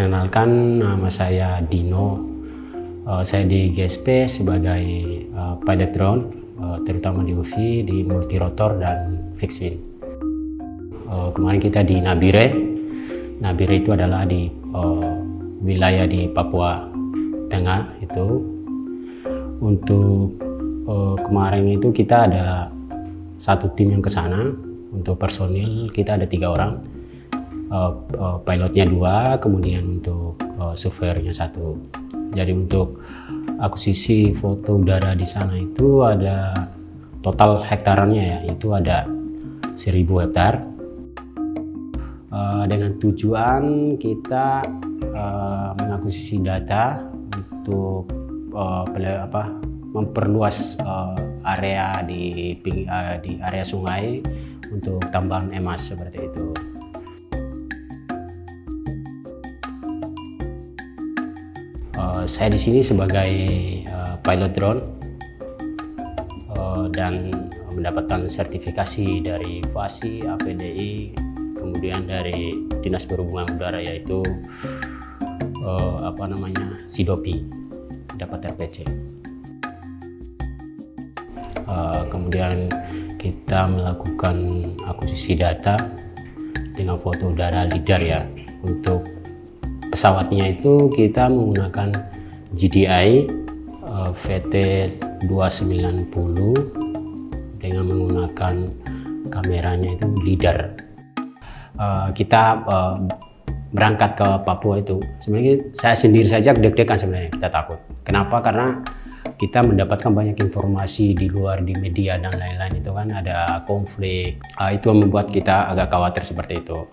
Perkenalkan, nama saya Dino. Saya di GSP sebagai pilot drone, terutama di UV, di multirotor dan fixed wing. Kemarin kita di Nabire. Nabire itu adalah di wilayah di Papua Tengah itu. Untuk kemarin itu kita ada satu tim yang ke sana. Untuk personil kita ada 3 orang. Pilotnya 2, kemudian untuk surveyornya 1. Jadi untuk akuisisi foto udara di sana itu ada total hektarannya ya, itu ada 1000 hektar. Dengan tujuan kita mengakuisisi data untuk memperluas area di area sungai untuk tambahan emas seperti itu. Saya di sini sebagai pilot drone dan mendapatkan sertifikasi dari FASI, APDI, kemudian dari Dinas Perhubungan Udara yaitu SIDOPI, dapat RPC. Kemudian kita melakukan akuisisi data dengan foto udara LiDAR ya. Untuk pesawatnya itu kita menggunakan GDI VT290 dengan menggunakan kameranya itu LiDAR. Kita berangkat ke Papua itu sebenarnya saya sendiri saja deg-degan sebenarnya, kita takut. Kenapa? Karena kita mendapatkan banyak informasi di luar, di media dan lain-lain, itu kan ada konflik, itu membuat kita agak khawatir seperti itu.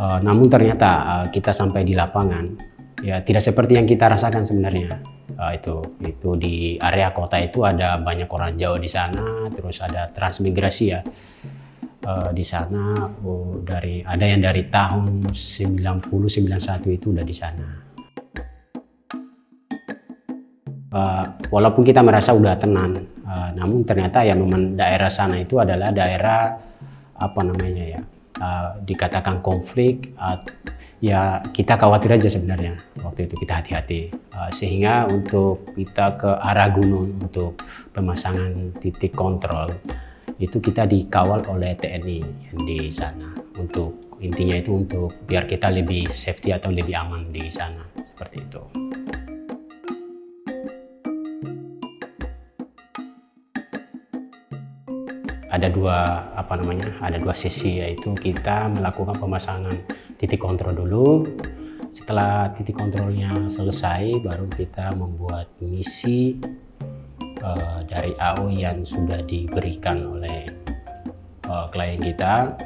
Namun ternyata kita sampai di lapangan ya tidak seperti yang kita rasakan sebenarnya. Itu di area kota itu ada banyak orang Jawa di sana, terus ada transmigrasi ya. Di sana ada yang dari tahun 90-91 itu udah di sana. Walaupun kita merasa udah tenang, namun ternyata ya memang daerah sana itu adalah daerah dikatakan konflik, ya kita khawatir aja sebenarnya. Waktu itu kita hati-hati, sehingga untuk kita ke arah gunung untuk pemasangan titik kontrol itu kita dikawal oleh TNI di sana. Untuk intinya itu untuk biar kita lebih safety atau lebih aman di sana, seperti itu. Ada dua sesi, yaitu kita melakukan pemasangan titik kontrol dulu. Setelah titik kontrolnya selesai, baru kita membuat misi dari AO yang sudah diberikan oleh klien kita.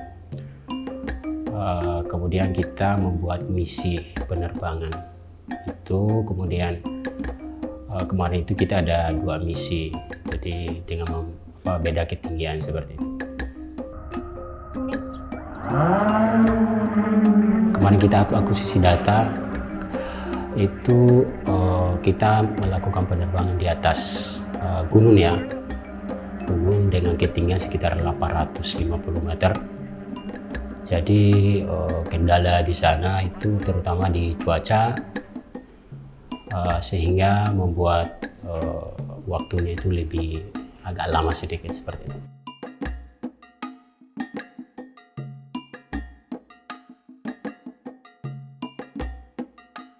Kemudian kita membuat misi penerbangan itu. Kemudian kemarin itu kita ada 2 misi, jadi dengan beda ketinggian seperti itu. Kemarin kita akuisisi data itu, kita melakukan penerbangan di atas gunung ya, gunung dengan ketinggian sekitar 850 meter. Jadi kendala di sana itu terutama di cuaca, sehingga membuat waktunya itu lebih agak lama sedikit seperti itu.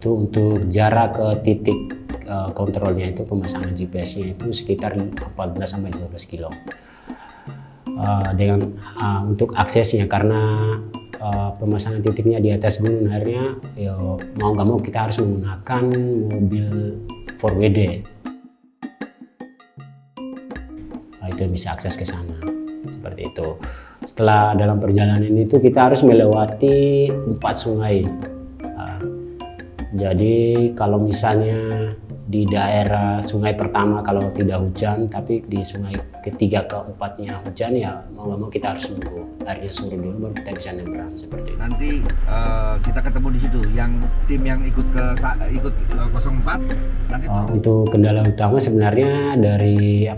Itu untuk jarak ke titik kontrolnya itu, pemasangan GPS-nya itu sekitar 14-12 kilo. Untuk aksesnya, karena pemasangan titiknya di atas gunung, akhirnya mau nggak mau kita harus menggunakan mobil 4WD. Itu bisa akses ke sana seperti itu. Setelah dalam perjalanan itu kita harus melewati 4 sungai. Jadi kalau misalnya di daerah sungai pertama kalau tidak hujan, tapi di sungai ketiga keempatnya hujan, ya mau nggak mau kita harus nunggu airnya surut dulu baru kita bisa nyebrang seperti itu. Nanti kita ketemu di situ, yang tim yang ikut 04 nanti untuk kendala utama sebenarnya dari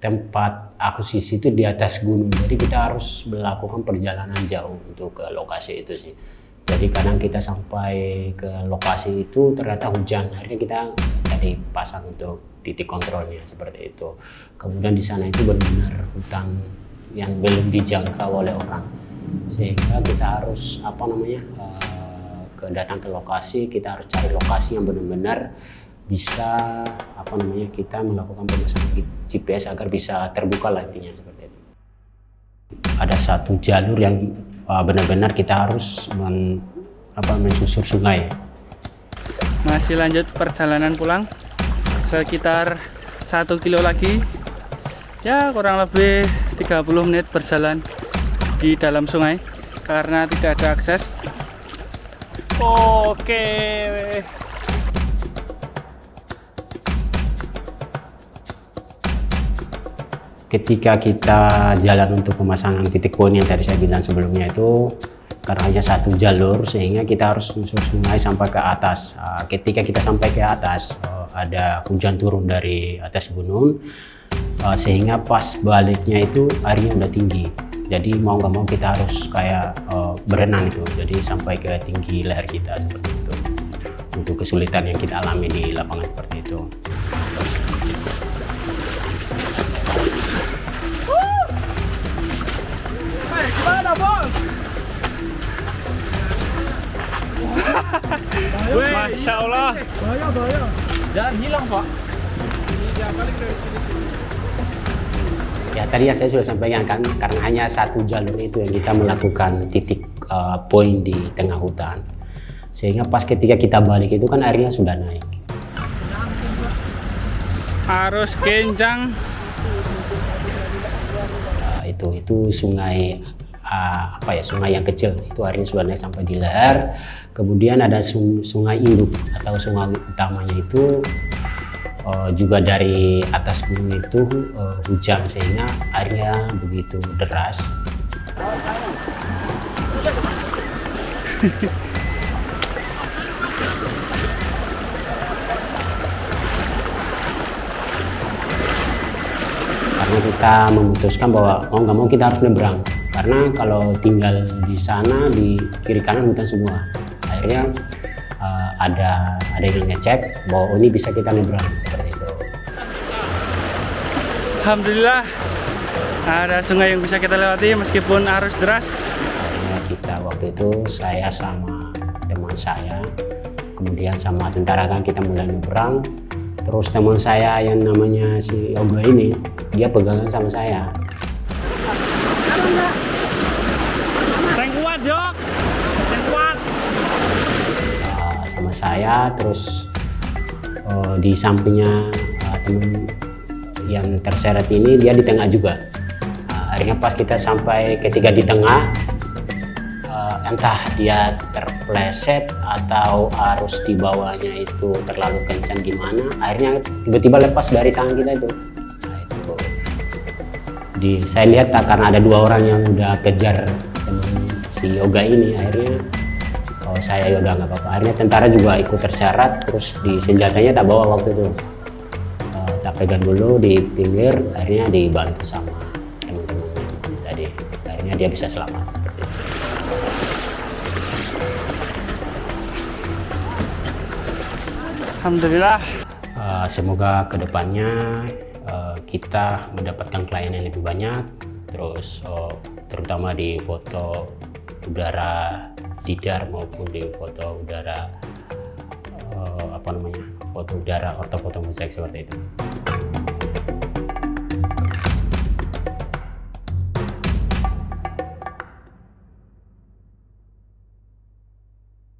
tempat akuisisi itu di atas gunung, jadi kita harus melakukan perjalanan jauh untuk ke lokasi itu sih. Jadi kadang kita sampai ke lokasi itu ternyata hujan, akhirnya kita jadi pasang untuk titik kontrolnya seperti itu. Kemudian di sana itu benar-benar hutan yang belum dijangkau oleh orang, sehingga kita harus datang ke lokasi, kita harus cari lokasi yang benar-benar bisa kita melakukan pemasangan GPS agar bisa terbuka lah intinya seperti itu. Ada satu jalur yang benar-benar kita harus mensusur sungai. Masih lanjut perjalanan pulang, sekitar 1 kilo lagi, ya kurang lebih 30 menit berjalan di dalam sungai karena tidak ada akses. Oke. Ketika kita jalan untuk pemasangan titik poin yang tadi saya bilang sebelumnya itu, karena hanya satu jalur sehingga kita harus susur sungai sampai ke atas. Ketika kita sampai ke atas, ada hujan turun dari atas gunung, sehingga pas baliknya itu airnya udah tinggi. Jadi mau nggak mau kita harus kayak berenang itu, jadi sampai ke tinggi leher kita seperti itu. Untuk kesulitan yang kita alami di lapangan seperti itu. Masya Allah. Bahaya. Jangan hilang, Pak. Ya tadi yang saya sudah sampaikan kan, karena hanya satu jalur itu yang kita melakukan titik poin di tengah hutan, sehingga pas ketika kita balik itu kan airnya sudah naik. Arus kencang. Itu sungai sungai yang kecil itu airnya sudah naik sampai di leher. Kemudian ada sungai induk atau sungai utamanya itu juga dari atas gunung itu hujan sehingga airnya begitu deras. Karena kita memutuskan bahwa mau nggak mau kita harus nyebrang, karena kalau tinggal di sana di kiri kanan hutan semua. Akhirnya ada yang ngecek bahwa ini bisa kita nyebrang seperti itu. Alhamdulillah ada sungai yang bisa kita lewati meskipun arus deras. Akhirnya kita waktu itu saya sama teman saya, kemudian sama tentara kan kita mulai nyebrang. Terus teman saya yang namanya si Yoga ini, dia pegangan sama saya. Yang kuat, Jok. Yang kuat. Sama saya, terus di sampingnya teman yang terseret ini, dia di tengah juga. Akhirnya pas kita sampai ketika di tengah, entah dia terpleset atau arus di bawahnya itu terlalu kencang gimana, akhirnya tiba-tiba lepas dari tangan kita itu. Saya lihat karena ada 2 orang yang udah kejar teman si Yoga ini, akhirnya saya udah nggak apa-apa. Akhirnya tentara juga ikut terseret, terus di senjatanya tak bawa waktu itu, tak pegang dulu di pinggir, akhirnya dibantu sama teman-temannya tadi, akhirnya dia bisa selamat seperti itu. Alhamdulillah. Semoga kedepannya kita mendapatkan klien yang lebih banyak, terus terutama di foto udara lidar maupun di foto udara foto udara ortofoto mozaik seperti itu.